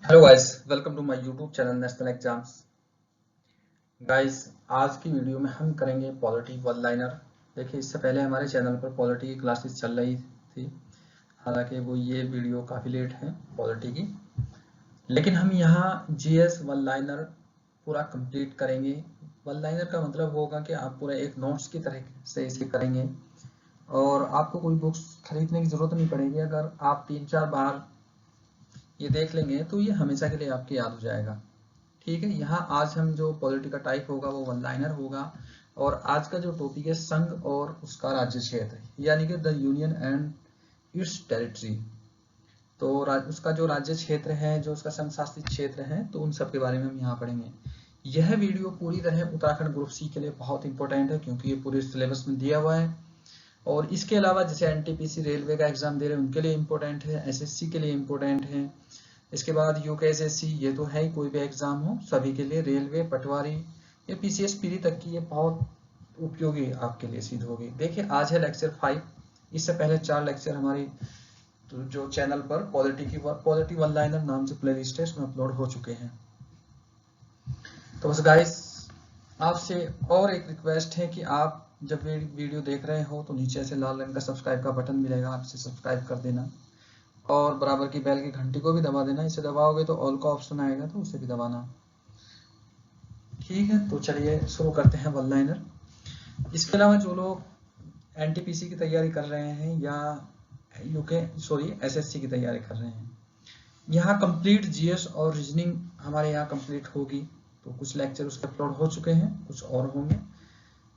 Hello guys, welcome to my YouTube channel national exams. Guys, आज की video में हम करेंगे पॉलिटी वन लाइनर। देखिए, इससे पहले हमारे चैनल पर पॉलिटी की क्लासेस चल रही थी। हालांकि वो ये वीडियो काफ़ी लेट है पॉलिटी की, लेकिन हम यहाँ जीएस वन लाइनर पूरा कंप्लीट करेंगे। वन लाइनर का मतलब होगा कि आप पूरा एक नोट्स की तरह से इसे करेंगे और आपको कोई बुक्स खरीदने की ज़रूरत नहीं पड़ेगी। अगर आप 3-4 बार ये देख लेंगे तो ये हमेशा के लिए आपके याद हो जाएगा। ठीक है, यहाँ आज हम जो पॉलिटी का टाइप होगा वो वन लाइनर होगा। और आज का जो टॉपिक है संघ और उसका राज्य क्षेत्र, यानी कि the union and it's territory. तो उसका जो राज्य क्षेत्र है, जो उसका संघ शासित क्षेत्र है, तो उन सब के बारे में हम यहाँ पढ़ेंगे। यह वीडियो पूरी तरह उत्तराखंड ग्रुप सी के लिए बहुत इंपॉर्टेंट है, क्योंकि ये पूरे सिलेबस में दिया हुआ है। और इसके अलावा जैसे एनटीपीसी रेलवे का एग्जाम दे रहे हैं उनके लिए इम्पोर्टेंट है, एसएससी के लिए इम्पोर्टेंट है। इसके बाद यूकेएसएससी, ये तो है ही, कोई भी एग्जाम हो सभी के लिए, रेलवे, पटवारी या पीसीएस पीरी तक की ये बहुत उपयोगी आपके लिए सिद्ध होगी। देखिए, आज है लेक्चर 5। इससे पहले 4 लेक्चर हमारी तो जो चैनल पर पॉलिटी वन लाइनर नाम से प्ले लिस्ट है उसमें अपलोड हो चुके हैं। तो बस गाइस, आपसे और एक रिक्वेस्ट है कि आप जब वीडियो देख रहे हो तो नीचे से लाल रंग का सब्सक्राइब का बटन मिलेगा, आप इसे सब्सक्राइब कर देना और बराबर की बेल की घंटी को भी दबा देना। इसे दबाओगे तो ऑल का ऑप्शन आएगा, तो उसे भी दबाना। ठीक है, तो चलिए शुरू करते हैं वन लाइनर। इसके अलावा जो लोग एनटीपीसी की तैयारी कर रहे हैं या एसएससी की तैयारी कर रहे हैं, यहाँ कंप्लीट जीएस और रीजनिंग हमारे यहाँ कंप्लीट होगी। तो कुछ लेक्चर उसके अपलोड हो चुके हैं, कुछ और होंगे,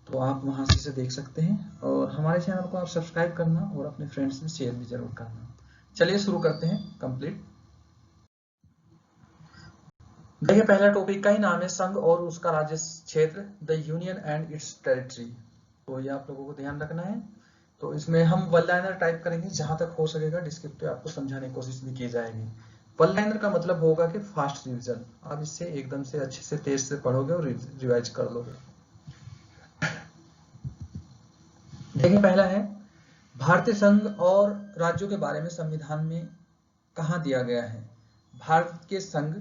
तो आप वहाँ से इसे देख सकते हैं। और हमारे चैनल को आप सब्सक्राइब करना और अपने फ्रेंड्स में शेयर भी जरूर करना। चलिए शुरू करते हैं कंप्लीट। देखिए, पहला टॉपिक का ही नाम है संघ और उसका राज्य क्षेत्र, the union and it's territory. तो ये आप लोगों को ध्यान रखना है। तो इसमें हम वन लाइनर टाइप करेंगे, जहां तक हो सकेगा डिस्क्रिप्टिव आपको समझाने की कोशिश भी की जाएगी। वन लाइनर का मतलब होगा कि फास्ट रिवीजन, आप इससे एकदम से अच्छे से तेज से पढ़ोगे और रिवाइज कर लोगे। देखिए, पहला है भारतीय संघ और राज्यों के बारे में संविधान में कहाँ दिया गया है। भारत के संघ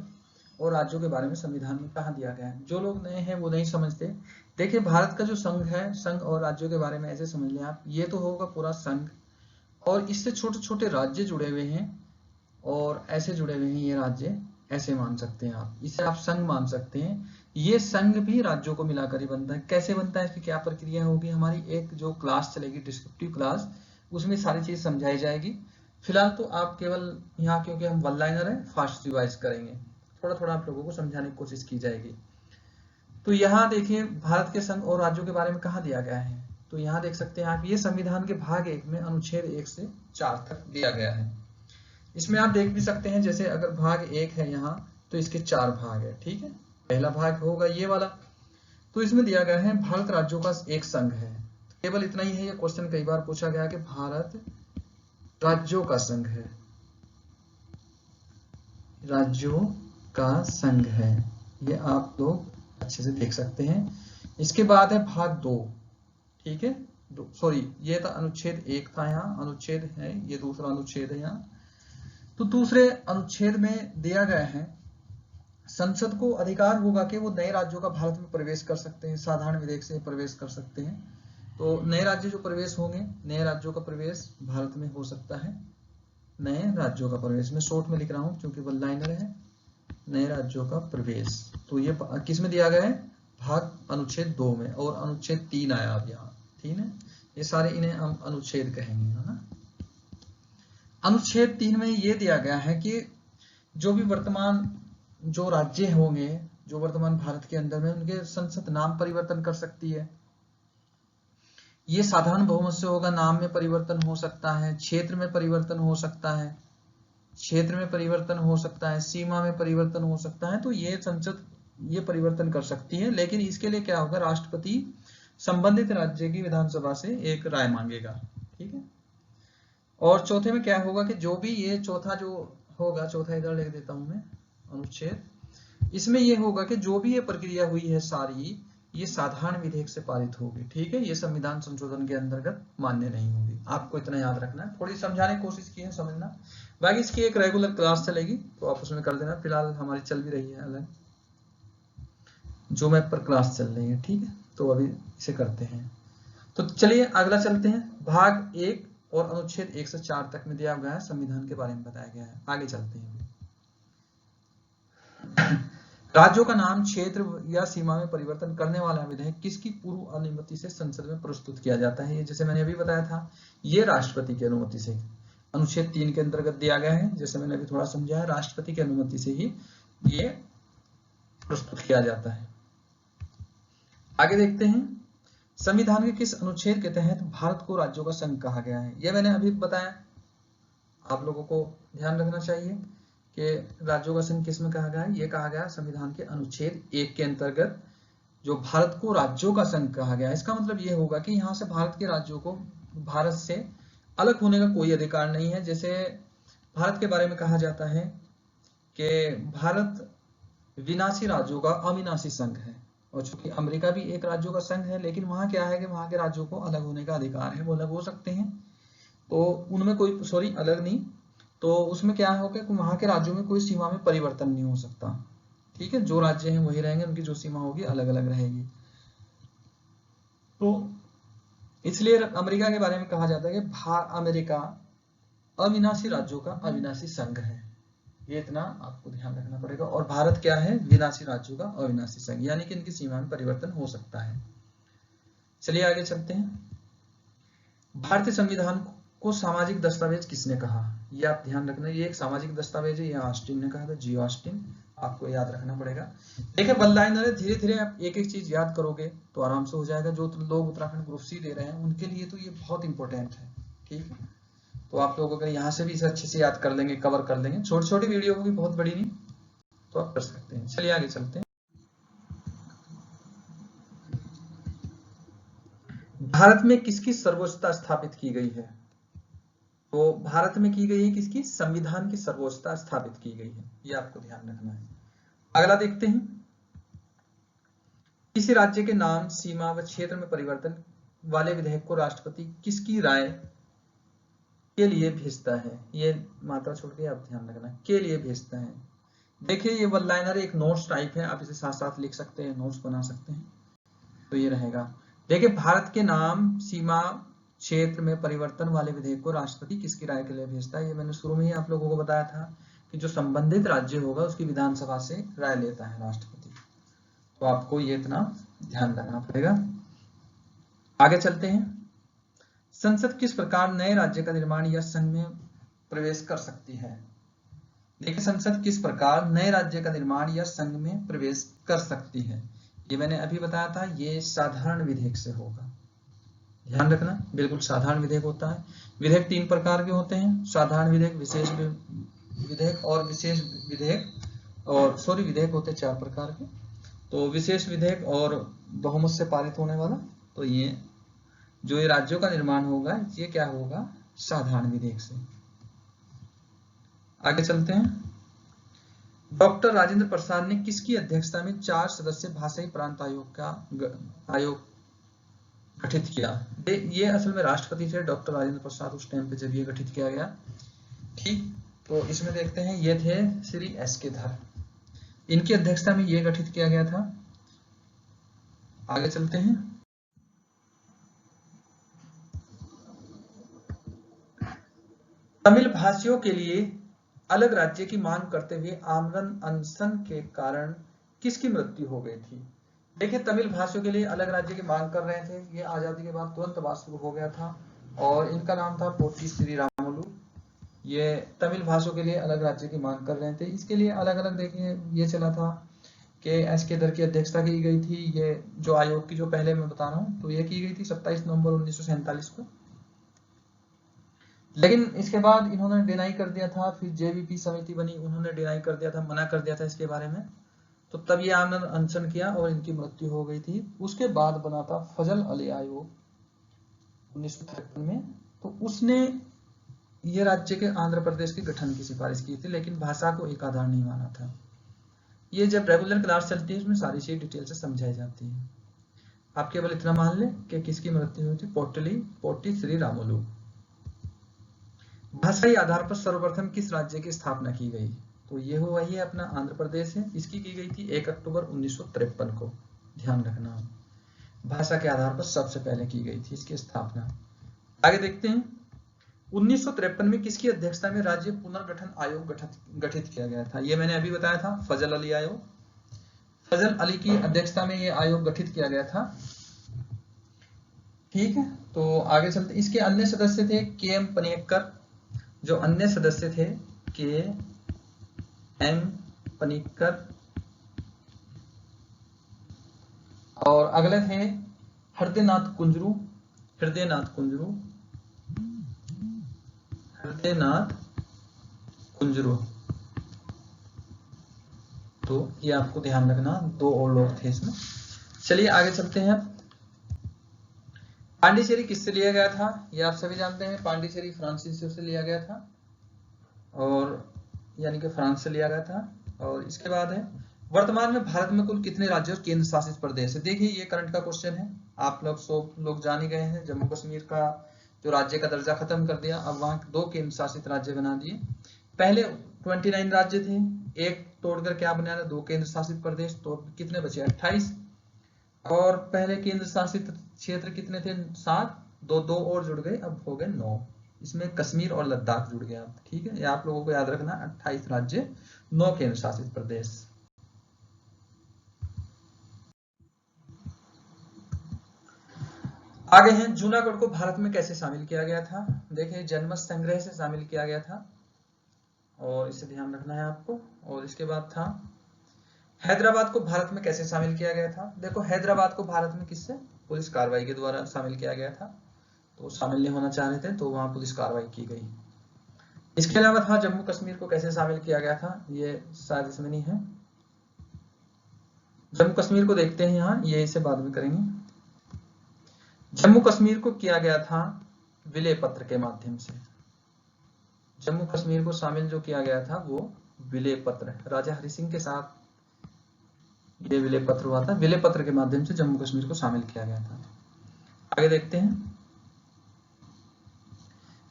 और राज्यों के बारे में संविधान में कहाँ दिया गया है। जो लोग नए हैं वो नहीं समझते। देखिए, भारत का जो संघ है, संघ और राज्यों के बारे में ऐसे समझ लें आप, ये तो होगा पूरा संघ और इससे छोटे छोटे राज्य जुड़े हुए हैं और ऐसे जुड़े हुए हैं ये राज्य, ऐसे मान सकते हैं आप, इसे आप संघ मान सकते हैं। ये संघ भी राज्यों को मिलाकर ही बनता है। कैसे बनता है, इसकी क्या प्रक्रिया होगी, हमारी एक जो क्लास चलेगी डिस्क्रिप्टिव क्लास, उसमें सारी चीज समझाई जाएगी। फिलहाल तो आप केवल यहाँ, क्योंकि हम वन लाइनर है, फास्ट रिवाइज करेंगे, थोड़ा थोड़ा आप लोगों को समझाने की कोशिश की जाएगी। तो यहाँ देखिए, भारत के संघ और राज्यों के बारे में कहाँ दिया गया है। तो यहाँ देख सकते हैं आप, ये संविधान के भाग 1 में अनुच्छेद 1 से 4 तक दिया गया है। इसमें आप देख भी सकते हैं, जैसे अगर भाग 1 है यहाँ, तो इसके 4 भाग है। ठीक है, पहला भाग होगा ये वाला। तो इसमें दिया गया है भारत राज्यों का एक संघ है। केवल इतना ही है, ये क्वेश्चन कई बार पूछा गया कि भारत राज्यों का संघ है, राज्यों का संघ है, ये आप लोग अच्छे से देख सकते हैं। इसके बाद है भाग 2। ठीक है, सॉरी, ये था अनुच्छेद 1 था, यहाँ अनुच्छेद है, ये दूसरा अनुच्छेद है यहाँ। तो दूसरे अनुच्छेद में दिया गया है संसद को अधिकार होगा कि वो नए राज्यों का भारत में प्रवेश कर सकते हैं, साधारण विधेयक से प्रवेश कर सकते हैं। तो नए राज्य जो प्रवेश होंगे, नए राज्यों का प्रवेश भारत में हो सकता है। नए राज्यों का प्रवेश, मैं शॉर्ट में लिख रहा हूं क्योंकि वन लाइनर है। नए राज्यों का प्रवेश, तो ये किस में दिया गया है, भाग अनुच्छेद 2 में। और अनुच्छेद 3 आया अब यहाँ, ठीक है, ये सारे इन्हें हम अनुच्छेद कहेंगे, है ना। अनुच्छेद 3 में ये दिया गया है कि जो भी वर्तमान जो राज्य होंगे, जो वर्तमान भारत के अंदर में, उनके संसद नाम परिवर्तन कर सकती है। ये साधारण बहुमत से होगा, नाम में परिवर्तन हो सकता है, क्षेत्र में परिवर्तन हो सकता है, क्षेत्र में परिवर्तन हो सकता है, सीमा में परिवर्तन हो सकता है। तो ये संसद ये परिवर्तन कर सकती है, लेकिन इसके लिए क्या होगा, राष्ट्रपति संबंधित राज्य की विधानसभा से एक राय मांगेगा। ठीक है, और चौथे में क्या होगा कि जो भी ये चौथा जो होगा, चौथा इधर लिख देता हूं मैं अनुच्छेद, इसमें ये होगा कि जो भी ये प्रक्रिया हुई है सारी, ये साधारण विधेयक से पारित होगी। ठीक है, ये संविधान संशोधन के अंतर्गत मान्य नहीं होगी। आपको इतना याद रखना है, थोड़ी समझाने की कोशिश की है, समझना। बाकी इसकी एक रेगुलर क्लास चलेगी तो आप उसमें कर देना। फिलहाल हमारी चल भी रही है अलग जो मैप पर क्लास चल रही है। ठीक है, तो अभी इसे करते हैं। तो चलिए अगला चलते हैं। भाग 1 और अनुच्छेद 1 से 4 तक में दिया गया है, संविधान के बारे में बताया गया है। आगे चलते हैं। राज्यों का नाम, क्षेत्र या सीमा में परिवर्तन करने वाला विधेयक किसकी पूर्व अनुमति से संसद में प्रस्तुत किया जाता है? ये जैसे मैंने अभी बताया था, ये राष्ट्रपति की अनुमति से अनुच्छेद 3 के अंतर्गत दिया गया है। जैसे मैंने अभी थोड़ा समझाया, राष्ट्रपति की अनुमति से ही ये प्रस्तुत किया जाता है। आगे देखते हैं, संविधान के किस अनुच्छेद के तहत भारत को राज्यों का संघ कहा गया है? यह मैंने अभी बताया। आप लोगों को ध्यान रखना चाहिए कि राज्यों का संघ किस में कहा गया है। यह कहा गया संविधान के अनुच्छेद 1 के अंतर्गत जो भारत को राज्यों का संघ कहा गया है। इसका मतलब यह होगा कि यहाँ से भारत के राज्यों को भारत से अलग होने का कोई अधिकार नहीं है। जैसे भारत के बारे में कहा जाता है कि भारत विनाशी राज्यों का अविनाशी संघ है, और चूंकि अमेरिका भी एक राज्यों का संघ है, लेकिन वहां क्या है कि वहां के राज्यों को अलग होने का अधिकार है, वो अलग हो सकते हैं। तो उनमें कोई अलग नहीं, तो उसमें क्या होगा कि वहां के राज्यों में कोई सीमा में परिवर्तन नहीं हो सकता। ठीक है, जो राज्य हैं वही रहेंगे, उनकी जो सीमा होगी अलग अलग रहेगी। तो इसलिए अमेरिका के बारे में कहा जाता है कि अमेरिका अविनाशी राज्यों का अविनाशी संघ है। ये इतना आपको ध्यान रखना पड़ेगा। और भारत क्या है? विनाशी राज्यों का अविनाशी संघ, यानी कि इनकी सीमा में परिवर्तन हो सकता है। चलिए आगे चलते हैं। भारतीय संविधान को सामाजिक दस्तावेज किसने कहा? ये आप ध्यान रखना, ये एक सामाजिक दस्तावेज है, ये ऑस्टिन ने कहा था, जी ऑस्टिन। आपको याद रखना पड़ेगा। देखिए वन लाइनर है, धीरे धीरे आप एक एक चीज याद करोगे तो आराम से हो जाएगा। जो लोग उत्तराखंड ग्रुप सी दे रहे हैं उनके लिए तो ये बहुत इंपॉर्टेंट है। ठीक है, तो आप लोग अगर यहाँ से भी इसे अच्छे से याद कर लेंगे, कवर कर लेंगे, छोटी छोटी वीडियो होगी, बहुत बड़ी नहीं, तो आप कर सकते हैं। चलिए आगे चलते हैं। भारत में किसकी सर्वोच्चता स्थापित की गई है? तो भारत में की गई है किसकी? संविधान की सर्वोच्चता स्थापित की गई है, ये आपको ध्यान रखना है। अगला देखते हैं, किसी राज्य के नाम, सीमा व क्षेत्र में परिवर्तन वाले विधेयक को राष्ट्रपति किसकी राय के लिए भेजता है? ये मात्रा छोड़ के आप ध्यान रखना, के लिए भेजता है। देखिए ये वन लाइनर एक नोट्स टाइप है, आप इसे साथ साथ लिख सकते हैं, नोट्स बना सकते हैं। तो ये रहेगा, देखिए भारत के नाम, सीमा, क्षेत्र में परिवर्तन वाले विधेयक को राष्ट्रपति किसकी राय के लिए भेजता है? ये मैंने शुरू में ही आप लोगों को बताया था कि जो संबंधित राज्य होगा उसकी विधानसभा से राय लेता है राष्ट्रपति। तो आपको ये इतना ध्यान रखना पड़ेगा। आगे चलते हैं, संसद किस प्रकार नए राज्य का निर्माण या संघ में प्रवेश कर सकती है? देखिए संसद किस प्रकार नए राज्य का निर्माण या संघ में प्रवेश कर सकती है, ये मैंने अभी बताया था, ये साधारण विधेयक से होगा। ध्यान रखना, बिल्कुल साधारण विधेयक होता है। विधेयक 3 प्रकार के होते हैं, साधारण विधेयक, विशेष विधेयक और विशेष विधेयक, और सॉरी विधेयक होते हैं 4 प्रकार के। तो विशेष विधेयक और बहुमत से पारित होने वाला, तो ये जो ये राज्यों का निर्माण होगा ये क्या होगा? साधारण विधेयक से। आगे चलते हैं, डॉक्टर राजेंद्र प्रसाद ने किसकी अध्यक्षता में 4 सदस्यीय भाषाई प्रांत आयोग गठित किया? ये असल में राष्ट्रपति थे डॉक्टर राजेंद्र प्रसाद उस टाइम पे जब ये गठित किया गया। ठीक, तो इसमें देखते हैं, ये थे श्री एस.के. धर, इनकी अध्यक्षता में ये गठित किया गया था। आगे चलते हैं, तमिल भाषियों के लिए अलग राज्य की मांग करते हुए आमरण अनशन के कारण किसकी मृत्यु हो गई थी? देखिए तमिल भाषियों के लिए अलग राज्य की मांग कर रहे थे, ये आजादी के बाद तुरंत बात शुरू हो गया था, और इनका नाम था पोट्टी श्रीरामुलु। ये तमिल भाषियों के लिए अलग राज्य की मांग कर रहे थे। इसके लिए अलग अलग देखिए ये चला था कि एस.के. धर की अध्यक्षता की गई थी। ये जो आयोग की जो पहले मैं बता रहा हूँ, तो ये की गई थी 27 नवंबर 1947 को, लेकिन इसके बाद इन्होंने डिनाई कर दिया था। फिर जेवीपी समिति बनी, उन्होंने डिनाई कर दिया था, मना कर दिया था इसके बारे में। तो तब ये आमरण अनशन किया और इनकी मृत्यु हो गई थी। उसके बाद बना था फजल अली आयोग 1953 में, तो उसने ये राज्य के आंध्र प्रदेश के गठन की सिफारिश की थी, लेकिन भाषा को एक आधार नहीं माना था। ये जब रेगुलर क्लास चलती है उसमें सारी चीज डिटेल से समझाई जाती है। आप केवल इतना मान लें कि किसकी मृत्यु हुई थी, पोट्टी श्री रामुलु। भाषाई आधार पर सर्वप्रथम किस राज्य की स्थापना की गई, तो ये हुआ ही अपना आंध्र प्रदेश है। इसकी की गई थी 1 अक्टूबर 1953 को, ध्यान रखना। भाषा के आधार पर सबसे पहले की गई थी इसकी स्थापना। आगे देखते हैं 1953 में किसकी अध्यक्षता में राज्य पुनर्गठन आयोग गठित किया गया था। ये मैंने अभी बताया था, फजल अली आयोग। फजल अली की अध्यक्षता में ये आयोग गठित किया गया था। ठीक है, तो आगे चलते। इसके अन्य सदस्य थे के एम पनिक्कर, जो अन्य सदस्य थे के एम पनिक्कर, और अगले थे हृदयनाथ कुंजरू। तो ये आपको ध्यान रखना, 2 और लोग थे इसमें। चलिए आगे चलते हैं। पांडिचेरी किससे लिया गया था, ये आप सभी जानते हैं। पांडिचेरी फ्रांसीसियों से लिया गया था, और यानी कि फ्रांस से लिया गया था। और इसके बाद है वर्तमान में भारत में कुल कितने राज्य और केंद्र शासित प्रदेश है। देखिए ये करंट का क्वेश्चन है, आप लोग सब लोग जान ही गए हैं। जम्मू कश्मीर का जो राज्य का दर्जा खत्म कर दिया, अब वहां 2 केंद्र शासित राज्य बना दिए। पहले 29 राज्य थे, एक तोड़कर क्या बनाया, 2 केंद्र शासित प्रदेश, तो कितने बचे, 28। और पहले केंद्र शासित क्षेत्र कितने थे, 7, 2 और जुड़ गए, अब हो गए 9। इसमें कश्मीर और लद्दाख जुड़ गया। ठीक है, ये आप लोगों को याद रखना, 28 राज्य, 9 केंद्र शासित प्रदेश। आगे हैं जूनागढ़ को भारत में कैसे शामिल किया गया था। देखिए जनमत संग्रह से शामिल किया गया था, और इसे ध्यान रखना है आपको। और इसके बाद था हैदराबाद को भारत में कैसे शामिल किया गया था। देखो हैदराबाद को भारत में किससे, पुलिस कार्रवाई के द्वारा शामिल किया गया था। तो शामिल नहीं होना चाह रहे थे, तो वहां पुलिस कार्रवाई की गई। इसके अलावा था जम्मू कश्मीर को कैसे शामिल किया गया था, ये शायद इसमें नहीं है। जम्मू कश्मीर को देखते हैं यहाँ, ये इसे बाद में करेंगे। जम्मू कश्मीर को किया गया था विलय पत्र के माध्यम से। जम्मू कश्मीर को शामिल जो किया गया था वो विलय पत्र, राजा हरि सिंह के साथ ये विलय पत्र हुआ था। विलय पत्र के माध्यम से जम्मू कश्मीर को शामिल किया गया था। आगे देखते हैं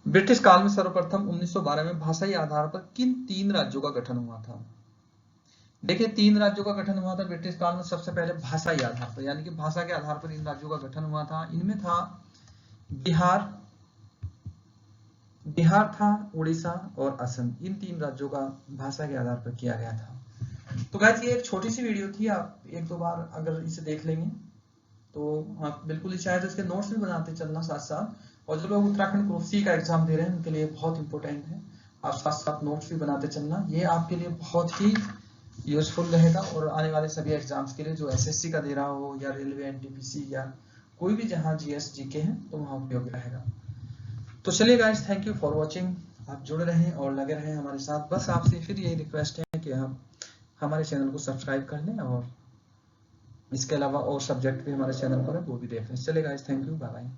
ब्रिटिश काल में सर्वप्रथम 1912 में भाषाई आधार पर किन 3 राज्यों का गठन हुआ था। देखिए 3 राज्यों का गठन हुआ था ब्रिटिश काल में। सबसे पहले भाषाई आधार पर, यानी कि भाषा के आधार पर इन राज्यों का गठन हुआ था। इनमें था बिहार था, उड़ीसा और असम। इन 3 राज्यों का भाषा के आधार पर किया गया था। तो गाइस ये एक छोटी सी वीडियो थी, आप 1-2 बार अगर इसे देख लेंगे तो आप बिल्कुल ही शायद इसके नोट्स भी बनाते चलना साथ साथ। और जो लोग उत्तराखंड ग्रुप सी का एग्जाम दे रहे हैं उनके लिए बहुत इंपॉर्टेंट है, आप साथ साथ नोट्स भी बनाते चलना। ये आपके लिए बहुत ही यूजफुल रहेगा, और आने वाले सभी एग्जाम्स के लिए जो एसएससी का दे रहा हो, या रेलवे, एनटीपीसी, या कोई भी जहां जीएस जीके हैं, तो वहां उपयोगी रहेगा। तो चलिए guys, thank you for watching. आप जुड़े रहें और लगे रहें हमारे साथ। बस आपसे फिर यही रिक्वेस्ट है कि आप हमारे चैनल को सब्सक्राइब कर लें, और इसके अलावा और सब्जेक्ट भी हमारे चैनल पर है, वो भी देख लें। चलिए guys, thank you, bye bye.